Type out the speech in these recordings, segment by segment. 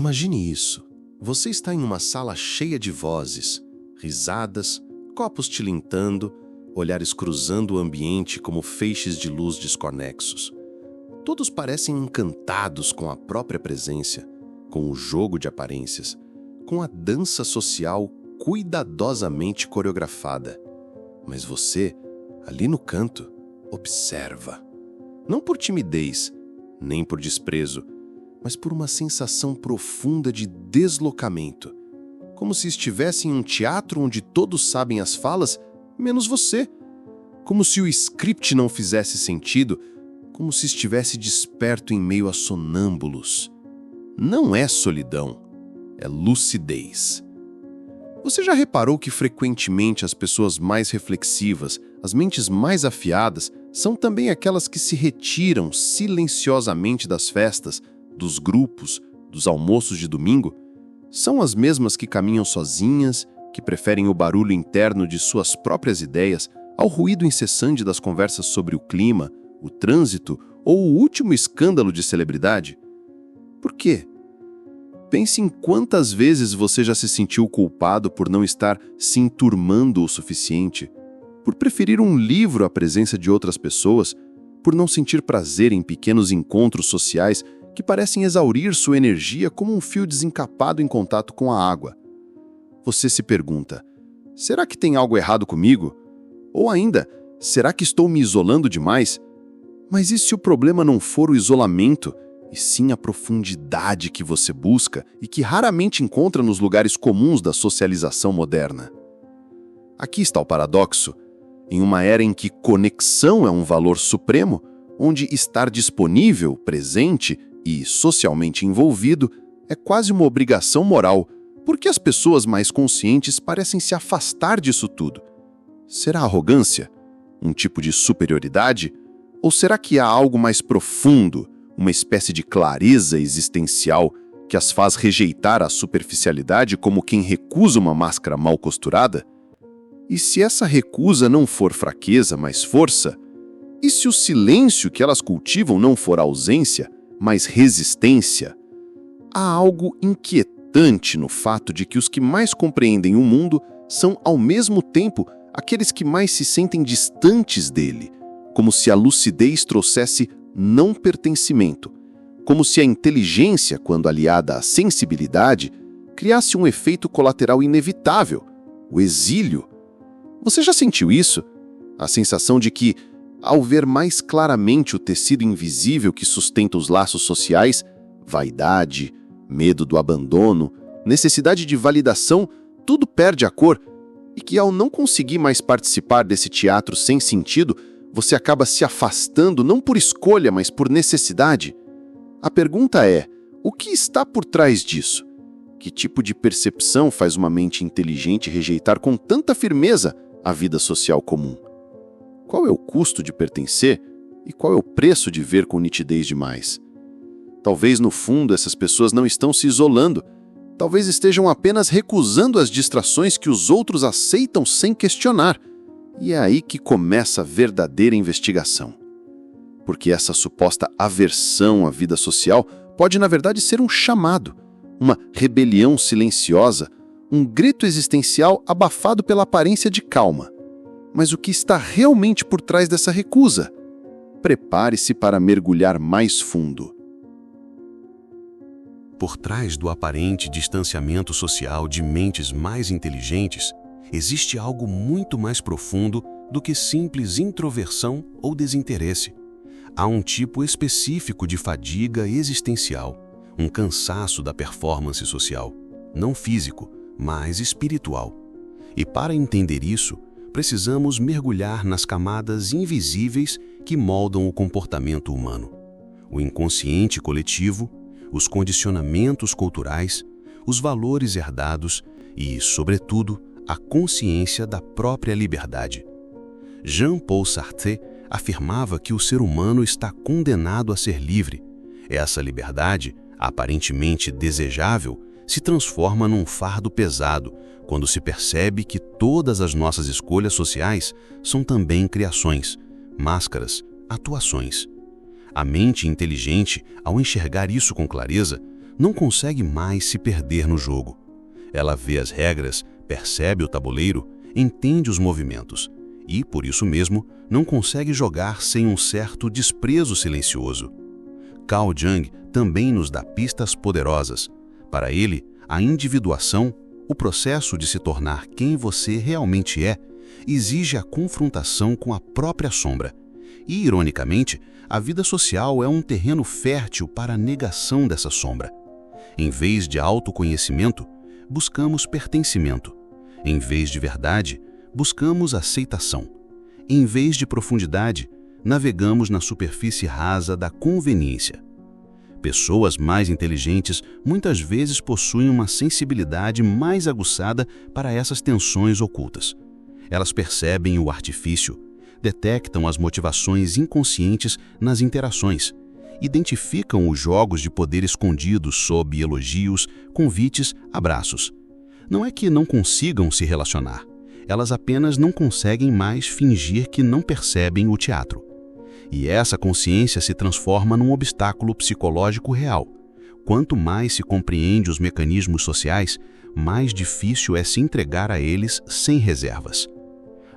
Imagine isso. Você está em uma sala cheia de vozes, risadas, copos tilintando, olhares cruzando o ambiente como feixes de luz desconexos. Todos parecem encantados com a própria presença, com o jogo de aparências, com a dança social cuidadosamente coreografada. Mas você, ali no canto, observa. Não por timidez, nem por desprezo, mas por uma sensação profunda de deslocamento. Como se estivesse em um teatro onde todos sabem as falas, menos você. Como se o script não fizesse sentido, como se estivesse desperto em meio a sonâmbulos. Não é solidão, é lucidez. Você já reparou que frequentemente as pessoas mais reflexivas, as mentes mais afiadas, são também aquelas que se retiram silenciosamente das festas, dos grupos, dos almoços de domingo? São as mesmas que caminham sozinhas, que preferem o barulho interno de suas próprias ideias ao ruído incessante das conversas sobre o clima, o trânsito ou o último escândalo de celebridade? Por quê? Pense em quantas vezes você já se sentiu culpado por não estar se enturmando o suficiente, por preferir um livro à presença de outras pessoas, por não sentir prazer em pequenos encontros sociais que parecem exaurir sua energia como um fio desencapado em contato com a água. Você se pergunta, será que tem algo errado comigo? Ou ainda, será que estou me isolando demais? Mas e se o problema não for o isolamento, e sim a profundidade que você busca e que raramente encontra nos lugares comuns da socialização moderna? Aqui está o paradoxo. Em uma era em que conexão é um valor supremo, onde estar disponível, presente e socialmente envolvido é quase uma obrigação moral, porque as pessoas mais conscientes parecem se afastar disso tudo. Será arrogância? Um tipo de superioridade? Ou será que há algo mais profundo, uma espécie de clareza existencial que as faz rejeitar a superficialidade como quem recusa uma máscara mal costurada? E se essa recusa não for fraqueza, mas força? E se o silêncio que elas cultivam não for ausência, mas resistência? Há algo inquietante no fato de que os que mais compreendem o mundo são, ao mesmo tempo, aqueles que mais se sentem distantes dele, como se a lucidez trouxesse não pertencimento, como se a inteligência, quando aliada à sensibilidade, criasse um efeito colateral inevitável, o exílio. Você já sentiu isso? A sensação de que, ao ver mais claramente o tecido invisível que sustenta os laços sociais, vaidade, medo do abandono, necessidade de validação, tudo perde a cor, e que ao não conseguir mais participar desse teatro sem sentido, você acaba se afastando não por escolha, mas por necessidade? A pergunta é, o que está por trás disso? Que tipo de percepção faz uma mente inteligente rejeitar com tanta firmeza a vida social comum? Qual é o custo de pertencer e qual é o preço de ver com nitidez demais? Talvez, no fundo, essas pessoas não estão se isolando. Talvez estejam apenas recusando as distrações que os outros aceitam sem questionar. E é aí que começa a verdadeira investigação. Porque essa suposta aversão à vida social pode, na verdade, ser um chamado, uma rebelião silenciosa, um grito existencial abafado pela aparência de calma. Mas o que está realmente por trás dessa recusa? Prepare-se para mergulhar mais fundo. Por trás do aparente distanciamento social de mentes mais inteligentes, existe algo muito mais profundo do que simples introversão ou desinteresse. Há um tipo específico de fadiga existencial, um cansaço da performance social, não físico, mas espiritual. E para entender isso, precisamos mergulhar nas camadas invisíveis que moldam o comportamento humano. O inconsciente coletivo, os condicionamentos culturais, os valores herdados e, sobretudo, a consciência da própria liberdade. Jean-Paul Sartre afirmava que o ser humano está condenado a ser livre. Essa liberdade, aparentemente desejável, se transforma num fardo pesado quando se percebe que todas as nossas escolhas sociais são também criações, máscaras, atuações. A mente inteligente, ao enxergar isso com clareza, não consegue mais se perder no jogo. Ela vê as regras, percebe o tabuleiro, entende os movimentos e, por isso mesmo, não consegue jogar sem um certo desprezo silencioso. Carl Jung também nos dá pistas poderosas. Para ele, a individuação, o processo de se tornar quem você realmente é, exige a confrontação com a própria sombra. E, ironicamente, a vida social é um terreno fértil para a negação dessa sombra. Em vez de autoconhecimento, buscamos pertencimento. Em vez de verdade, buscamos aceitação. Em vez de profundidade, navegamos na superfície rasa da conveniência. Pessoas mais inteligentes muitas vezes possuem uma sensibilidade mais aguçada para essas tensões ocultas. Elas percebem o artifício, detectam as motivações inconscientes nas interações, identificam os jogos de poder escondidos sob elogios, convites, abraços. Não é que não consigam se relacionar, elas apenas não conseguem mais fingir que não percebem o teatro. E essa consciência se transforma num obstáculo psicológico real. Quanto mais se compreende os mecanismos sociais, mais difícil é se entregar a eles sem reservas.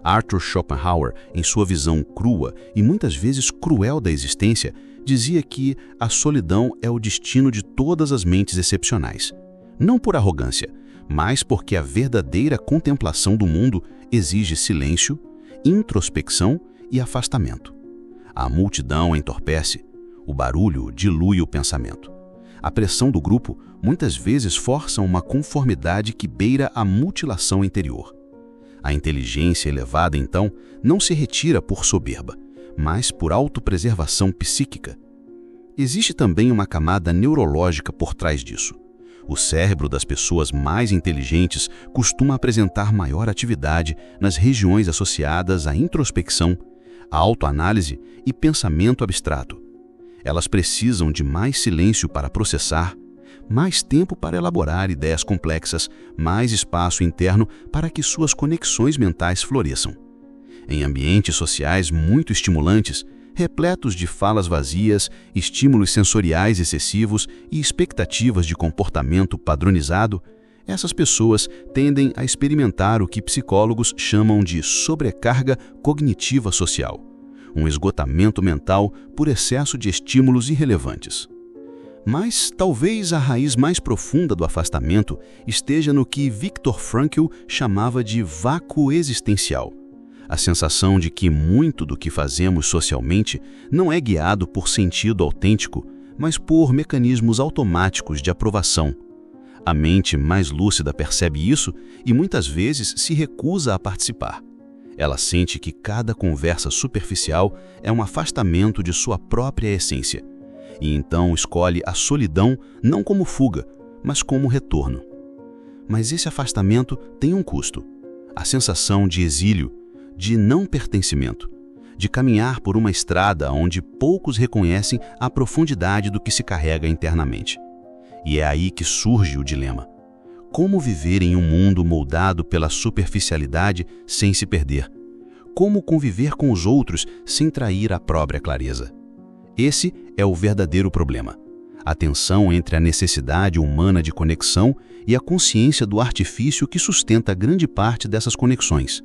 Arthur Schopenhauer, em sua visão crua e muitas vezes cruel da existência, dizia que a solidão é o destino de todas as mentes excepcionais. Não por arrogância, mas porque a verdadeira contemplação do mundo exige silêncio, introspecção e afastamento. A multidão entorpece, o barulho dilui o pensamento. A pressão do grupo muitas vezes força uma conformidade que beira a mutilação interior. A inteligência elevada, então, não se retira por soberba, mas por autopreservação psíquica. Existe também uma camada neurológica por trás disso. O cérebro das pessoas mais inteligentes costuma apresentar maior atividade nas regiões associadas à introspecção, à autoanálise e pensamento abstrato. Elas precisam de mais silêncio para processar, mais tempo para elaborar ideias complexas, mais espaço interno para que suas conexões mentais floresçam. Em ambientes sociais muito estimulantes, repletos de falas vazias, estímulos sensoriais excessivos e expectativas de comportamento padronizado, essas pessoas tendem a experimentar o que psicólogos chamam de sobrecarga cognitiva social, um esgotamento mental por excesso de estímulos irrelevantes. Mas talvez a raiz mais profunda do afastamento esteja no que Viktor Frankl chamava de vácuo existencial. A sensação de que muito do que fazemos socialmente não é guiado por sentido autêntico, mas por mecanismos automáticos de aprovação. A mente mais lúcida percebe isso e muitas vezes se recusa a participar. Ela sente que cada conversa superficial é um afastamento de sua própria essência. E então escolhe a solidão não como fuga, mas como retorno. Mas esse afastamento tem um custo. A sensação de exílio, de não pertencimento, de caminhar por uma estrada onde poucos reconhecem a profundidade do que se carrega internamente. E é aí que surge o dilema. Como viver em um mundo moldado pela superficialidade sem se perder? Como conviver com os outros sem trair a própria clareza? Esse é o verdadeiro problema. A tensão entre a necessidade humana de conexão e a consciência do artifício que sustenta grande parte dessas conexões.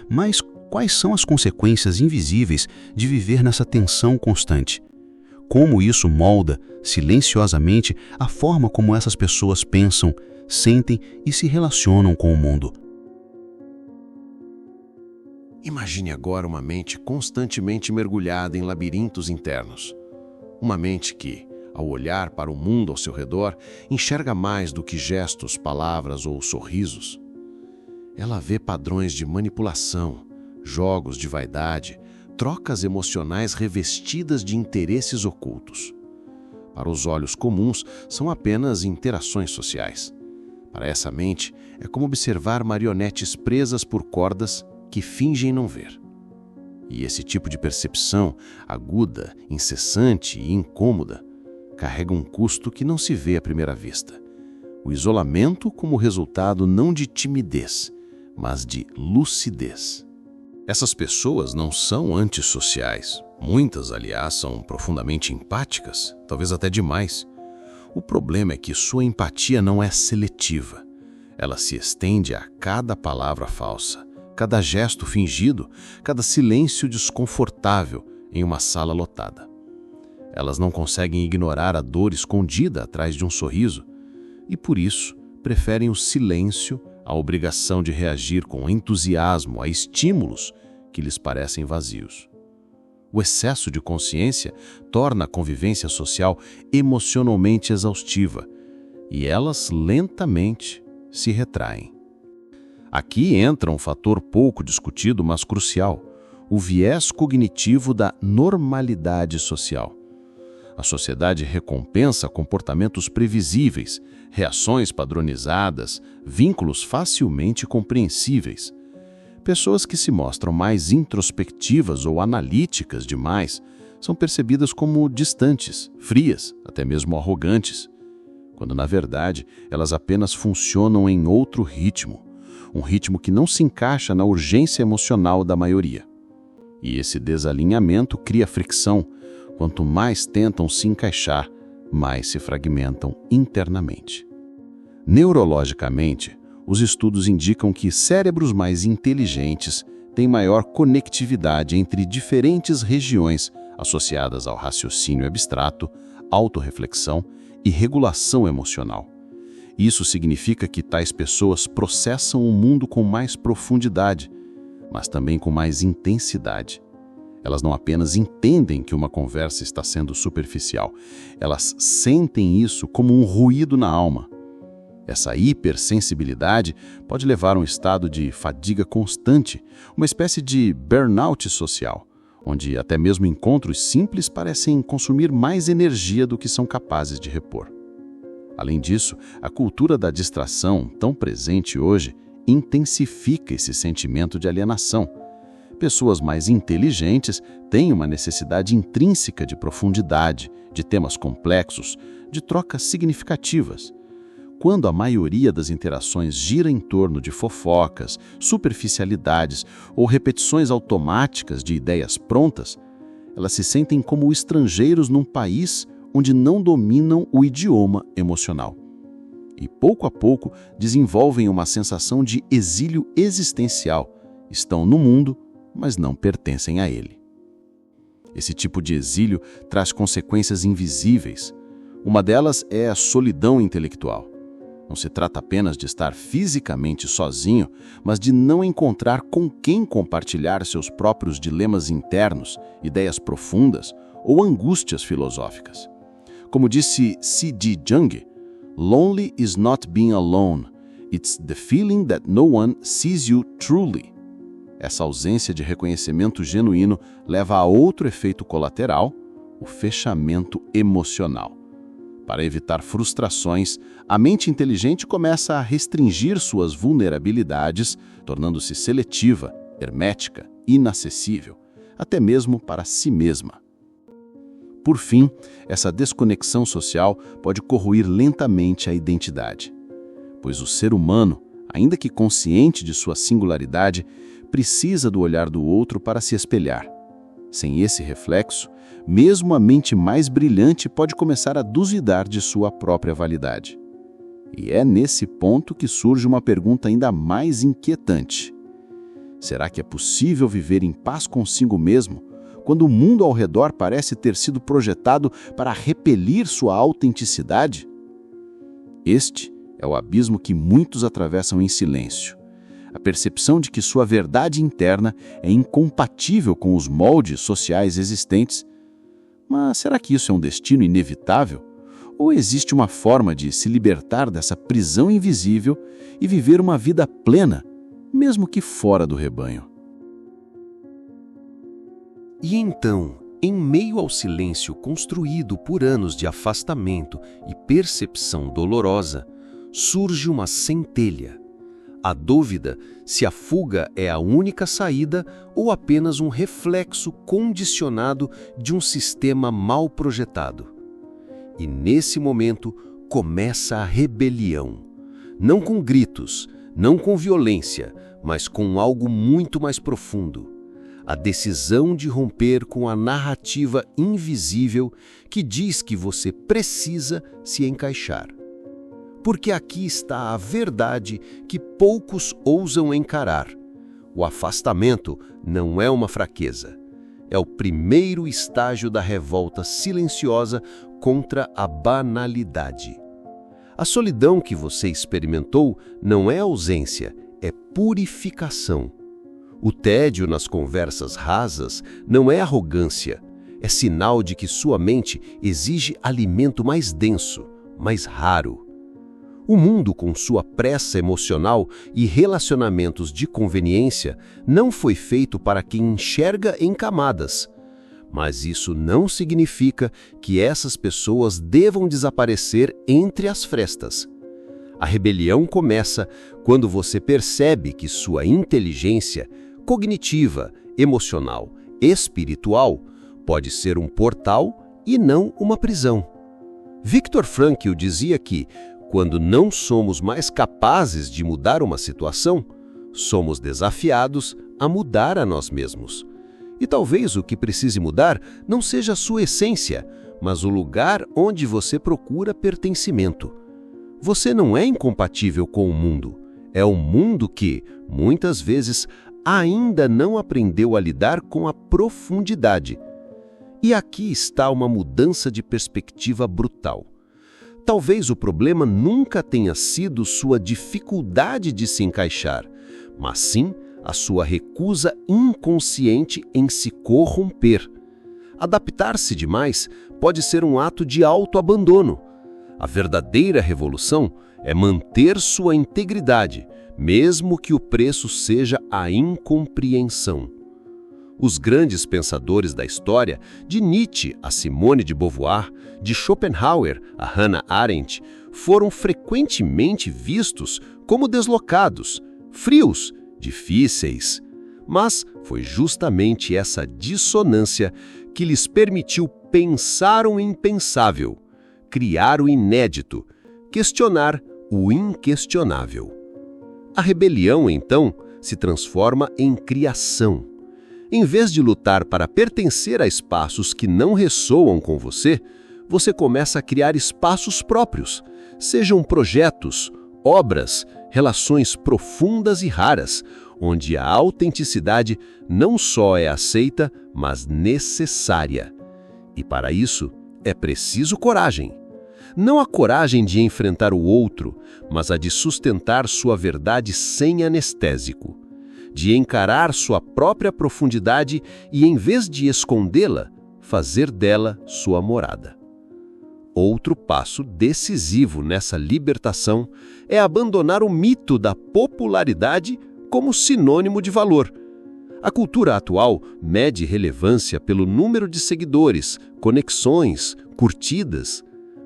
Mas quais são as consequências invisíveis de viver nessa tensão constante? Como isso molda, silenciosamente, a forma como essas pessoas pensam, sentem e se relacionam com o mundo? Imagine agora uma mente constantemente mergulhada em labirintos internos. Uma mente que, ao olhar para o mundo ao seu redor, enxerga mais do que gestos, palavras ou sorrisos. Ela vê padrões de manipulação, jogos de vaidade, trocas emocionais revestidas de interesses ocultos. Para os olhos comuns, são apenas interações sociais. Para essa mente, é como observar marionetes presas por cordas que fingem não ver. E esse tipo de percepção, aguda, incessante e incômoda, carrega um custo que não se vê à primeira vista. O isolamento como resultado não de timidez, mas de lucidez. Essas pessoas não são antissociais. Muitas, aliás, são profundamente empáticas, talvez até demais. O problema é que sua empatia não é seletiva. Ela se estende a cada palavra falsa, cada gesto fingido, cada silêncio desconfortável em uma sala lotada. Elas não conseguem ignorar a dor escondida atrás de um sorriso e, por isso, preferem o silêncio à obrigação de reagir com entusiasmo a estímulos que lhes parecem vazios. O excesso de consciência torna a convivência social emocionalmente exaustiva e elas lentamente se retraem. Aqui entra um fator pouco discutido, mas crucial: o viés cognitivo da normalidade social. A sociedade recompensa comportamentos previsíveis, reações padronizadas, vínculos facilmente compreensíveis. Pessoas que se mostram mais introspectivas ou analíticas demais são percebidas como distantes, frias, até mesmo arrogantes, quando na verdade elas apenas funcionam em outro ritmo, um ritmo que não se encaixa na urgência emocional da maioria. E esse desalinhamento cria fricção. Quanto mais tentam se encaixar, mais se fragmentam internamente. Neurologicamente, os estudos indicam que cérebros mais inteligentes têm maior conectividade entre diferentes regiões associadas ao raciocínio abstrato, autorreflexão e regulação emocional. Isso significa que tais pessoas processam o mundo com mais profundidade, mas também com mais intensidade. Elas não apenas entendem que uma conversa está sendo superficial, elas sentem isso como um ruído na alma. Essa hipersensibilidade pode levar a um estado de fadiga constante, uma espécie de burnout social, onde até mesmo encontros simples parecem consumir mais energia do que são capazes de repor. Além disso, a cultura da distração, tão presente hoje, intensifica esse sentimento de alienação. Pessoas mais inteligentes têm uma necessidade intrínseca de profundidade, de temas complexos, de trocas significativas. Quando a maioria das interações gira em torno de fofocas, superficialidades ou repetições automáticas de ideias prontas, elas se sentem como estrangeiros num país onde não dominam o idioma emocional. E pouco a pouco desenvolvem uma sensação de exílio existencial. Estão no mundo, mas não pertencem a ele. Esse tipo de exílio traz consequências invisíveis. Uma delas é a solidão intelectual. Não se trata apenas de estar fisicamente sozinho, mas de não encontrar com quem compartilhar seus próprios dilemas internos, ideias profundas ou angústias filosóficas. Como disse C.D. Jung, "Lonely is not being alone. It's the feeling that no one sees you truly." Essa ausência de reconhecimento genuíno leva a outro efeito colateral, o fechamento emocional. Para evitar frustrações, a mente inteligente começa a restringir suas vulnerabilidades, tornando-se seletiva, hermética, inacessível, até mesmo para si mesma. Por fim, essa desconexão social pode corroer lentamente a identidade, pois o ser humano, ainda que consciente de sua singularidade, precisa do olhar do outro para se espelhar. Sem esse reflexo, mesmo a mente mais brilhante pode começar a duvidar de sua própria validade. E é nesse ponto que surge uma pergunta ainda mais inquietante. Será que é possível viver em paz consigo mesmo, quando o mundo ao redor parece ter sido projetado para repelir sua autenticidade? Este é o abismo que muitos atravessam em silêncio. A percepção de que sua verdade interna é incompatível com os moldes sociais existentes. Mas será que isso é um destino inevitável? Ou existe uma forma de se libertar dessa prisão invisível e viver uma vida plena, mesmo que fora do rebanho? E então, em meio ao silêncio construído por anos de afastamento e percepção dolorosa, surge uma centelha. A dúvida se a fuga é a única saída ou apenas um reflexo condicionado de um sistema mal projetado. E nesse momento começa a rebelião. Não com gritos, não com violência, mas com algo muito mais profundo. a decisão de romper com a narrativa invisível que diz que você precisa se encaixar. Porque aqui está a verdade que poucos ousam encarar. O afastamento não é uma fraqueza. É o primeiro estágio da revolta silenciosa contra a banalidade. A solidão que você experimentou não é ausência, é purificação. O tédio nas conversas rasas não é arrogância, é sinal de que sua mente exige alimento mais denso, mais raro. O mundo, com sua pressa emocional e relacionamentos de conveniência, não foi feito para quem enxerga em camadas. Mas isso não significa que essas pessoas devam desaparecer entre as frestas. A rebelião começa quando você percebe que sua inteligência cognitiva, emocional, espiritual pode ser um portal e não uma prisão. Viktor Frankl dizia que, quando não somos mais capazes de mudar uma situação, somos desafiados a mudar a nós mesmos. E talvez o que precise mudar não seja a sua essência, mas o lugar onde você procura pertencimento. Você não é incompatível com o mundo. É o mundo que, muitas vezes, ainda não aprendeu a lidar com a profundidade. E aqui está uma mudança de perspectiva brutal. Talvez o problema nunca tenha sido sua dificuldade de se encaixar, mas sim a sua recusa inconsciente em se corromper. Adaptar-se demais pode ser um ato de autoabandono. A verdadeira revolução é manter sua integridade, mesmo que o preço seja a incompreensão. Os grandes pensadores da história, de Nietzsche a Simone de Beauvoir, de Schopenhauer a Hannah Arendt, foram frequentemente vistos como deslocados, frios, difíceis. Mas foi justamente essa dissonância que lhes permitiu pensar o impensável, criar o inédito, questionar o inquestionável. A rebelião, então, se transforma em criação. Em vez de lutar para pertencer a espaços que não ressoam com você, você começa a criar espaços próprios, sejam projetos, obras, relações profundas e raras, onde a autenticidade não só é aceita, mas necessária. E para isso, é preciso coragem. Não a coragem de enfrentar o outro, mas a de sustentar sua verdade sem anestésico. De encarar sua própria profundidade e, em vez de escondê-la, fazer dela sua morada. Outro passo decisivo nessa libertação é abandonar o mito da popularidade como sinônimo de valor. A cultura atual mede relevância pelo número de seguidores, conexões, curtidas,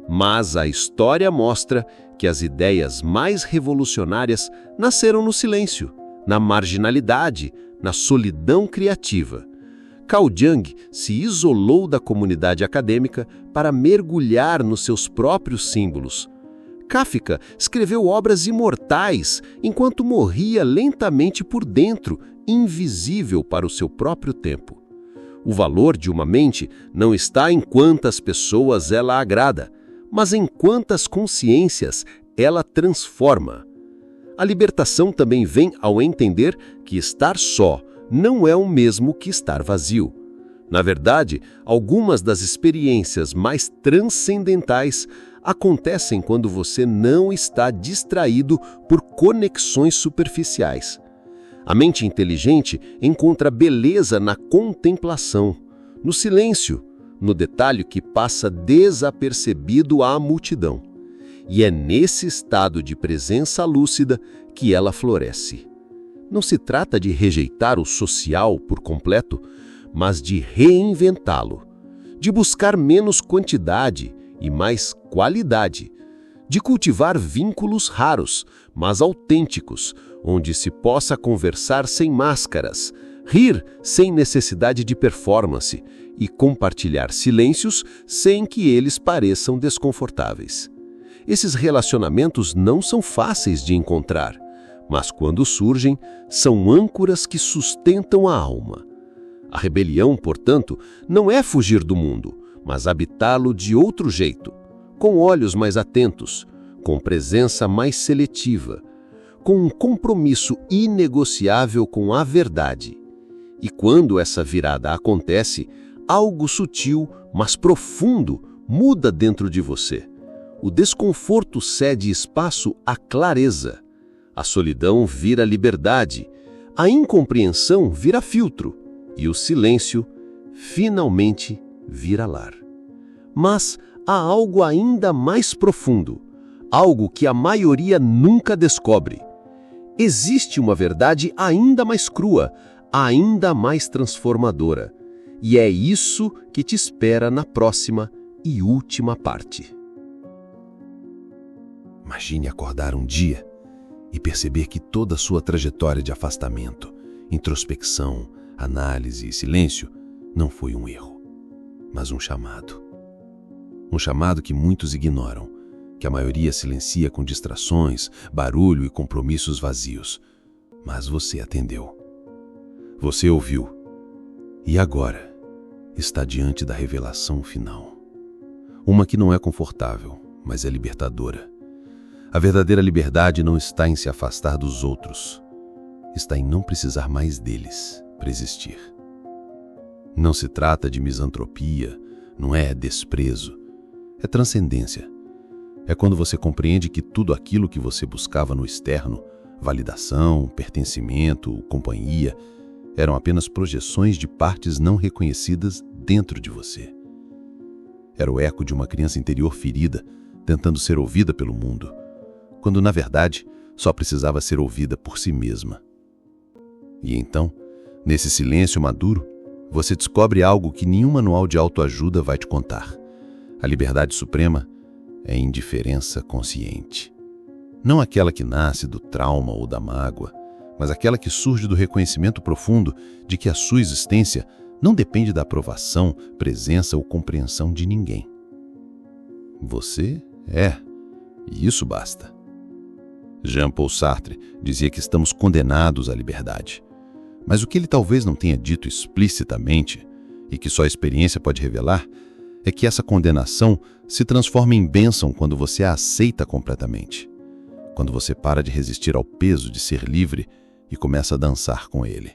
mas a história mostra que as ideias mais revolucionárias nasceram no silêncio, na marginalidade, na solidão criativa. Carl Jung se isolou da comunidade acadêmica para mergulhar nos seus próprios símbolos. Kafka escreveu obras imortais enquanto morria lentamente por dentro, invisível para o seu próprio tempo. O valor de uma mente não está em quantas pessoas ela agrada, mas em quantas consciências ela transforma. A libertação também vem ao entender que estar só não é o mesmo que estar vazio. Na verdade, algumas das experiências mais transcendentais acontecem quando você não está distraído por conexões superficiais. A mente inteligente encontra beleza na contemplação, no silêncio, no detalhe que passa desapercebido à multidão. E é nesse estado de presença lúcida que ela floresce. Não se trata de rejeitar o social por completo, mas de reinventá-lo, de buscar menos quantidade e mais qualidade, de cultivar vínculos raros, mas autênticos, onde se possa conversar sem máscaras, rir sem necessidade de performance e compartilhar silêncios sem que eles pareçam desconfortáveis. Esses relacionamentos não são fáceis de encontrar, mas quando surgem, são âncoras que sustentam a alma. A rebelião, portanto, não é fugir do mundo, mas habitá-lo de outro jeito, com olhos mais atentos, com presença mais seletiva, com um compromisso inegociável com a verdade. E quando essa virada acontece, algo sutil, mas profundo, muda dentro de você. O desconforto cede espaço à clareza. A solidão vira liberdade. A incompreensão vira filtro. E o silêncio, finalmente, vira lar. Mas há algo ainda mais profundo, algo que a maioria nunca descobre. Existe uma verdade ainda mais crua, ainda mais transformadora. E é isso que te espera na próxima e última parte. Imagine acordar um dia e perceber que toda a sua trajetória de afastamento, introspecção, análise e silêncio não foi um erro, mas um chamado. Um chamado que muitos ignoram, que a maioria silencia com distrações, barulho e compromissos vazios. Mas você atendeu. Você ouviu. E agora está diante da revelação final. Uma que não é confortável, mas é libertadora. A verdadeira liberdade não está em se afastar dos outros. Está em não precisar mais deles para existir. Não se trata de misantropia, não é desprezo. É transcendência. É quando você compreende que tudo aquilo que você buscava no externo, validação, pertencimento, companhia, eram apenas projeções de partes não reconhecidas dentro de você. Era o eco de uma criança interior ferida, tentando ser ouvida pelo mundo, quando na verdade só precisava ser ouvida por si mesma. E então, nesse silêncio maduro, você descobre algo que nenhum manual de autoajuda vai te contar. A liberdade suprema é indiferença consciente. Não aquela que nasce do trauma ou da mágoa, mas aquela que surge do reconhecimento profundo de que a sua existência não depende da aprovação, presença ou compreensão de ninguém. Você é, e isso basta. Jean-Paul Sartre dizia que estamos condenados à liberdade. Mas o que ele talvez não tenha dito explicitamente, e que só a experiência pode revelar, é que essa condenação se transforma em bênção quando você a aceita completamente. Quando você para de resistir ao peso de ser livre e começa a dançar com ele.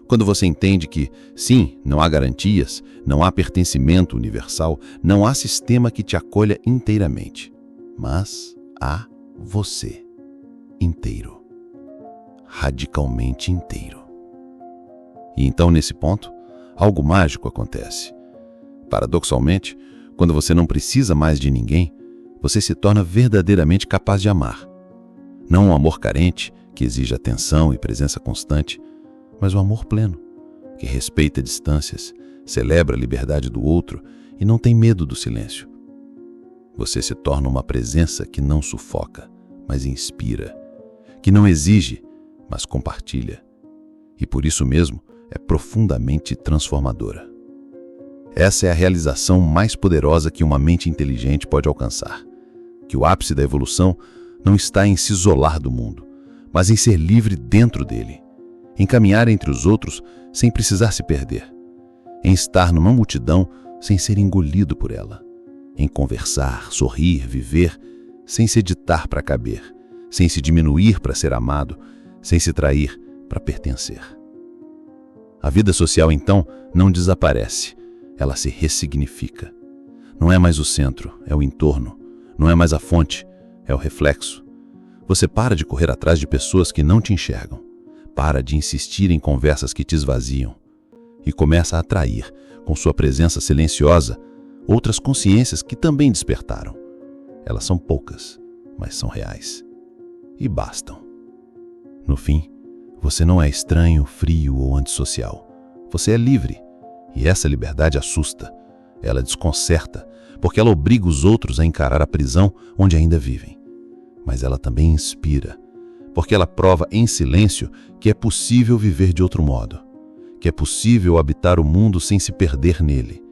Quando você entende que, sim, não há garantias, não há pertencimento universal, não há sistema que te acolha inteiramente, mas há você, inteiro, radicalmente inteiro. E então, nesse ponto, algo mágico acontece. Paradoxalmente, quando você não precisa mais de ninguém, você se torna verdadeiramente capaz de amar. Não um amor carente, que exige atenção e presença constante, mas um amor pleno, que respeita distâncias, celebra a liberdade do outro e não tem medo do silêncio. Você se torna uma presença que não sufoca, mas inspira, que não exige, mas compartilha. E por isso mesmo é profundamente transformadora. Essa é a realização mais poderosa que uma mente inteligente pode alcançar. Que o ápice da evolução não está em se isolar do mundo, mas em ser livre dentro dele. Em caminhar entre os outros sem precisar se perder. Em estar numa multidão sem ser engolido por ela. Em conversar, sorrir, viver, sem se editar para caber. Sem se diminuir para ser amado, sem se trair para pertencer. A vida social, então, não desaparece. Ela se ressignifica. Não é mais o centro, é o entorno. Não é mais a fonte, é o reflexo. Você para de correr atrás de pessoas que não te enxergam. Para de insistir em conversas que te esvaziam. E começa a atrair, com sua presença silenciosa, outras consciências que também despertaram. Elas são poucas, mas são reais. E bastam. No fim, você não é estranho, frio ou antissocial. Você é livre. E essa liberdade assusta. Ela desconcerta, porque ela obriga os outros a encarar a prisão onde ainda vivem. Mas ela também inspira, porque ela prova em silêncio que é possível viver de outro modo, que é possível habitar o mundo sem se perder nele,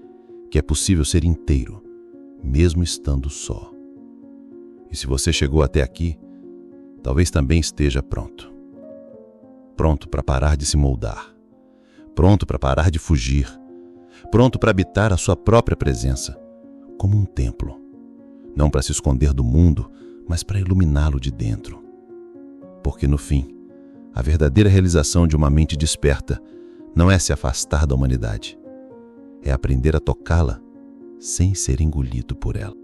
que é possível ser inteiro, mesmo estando só. E se você chegou até aqui, talvez também esteja pronto. Pronto para parar de se moldar. pronto para parar de fugir, pronto para habitar a sua própria presença, como um templo, não para se esconder do mundo, mas para iluminá-lo de dentro. Porque, no fim, a verdadeira realização de uma mente desperta não é se afastar da humanidade, é aprender a tocá-la sem ser engolido por ela.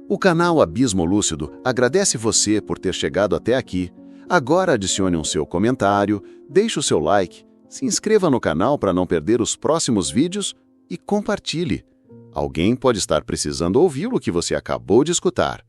O canal Abismo Lúcido agradece você por ter chegado até aqui. Agora adicione um seu comentário, deixe o seu like, se inscreva no canal para não perder os próximos vídeos e compartilhe. Alguém pode estar precisando ouvir o que você acabou de escutar.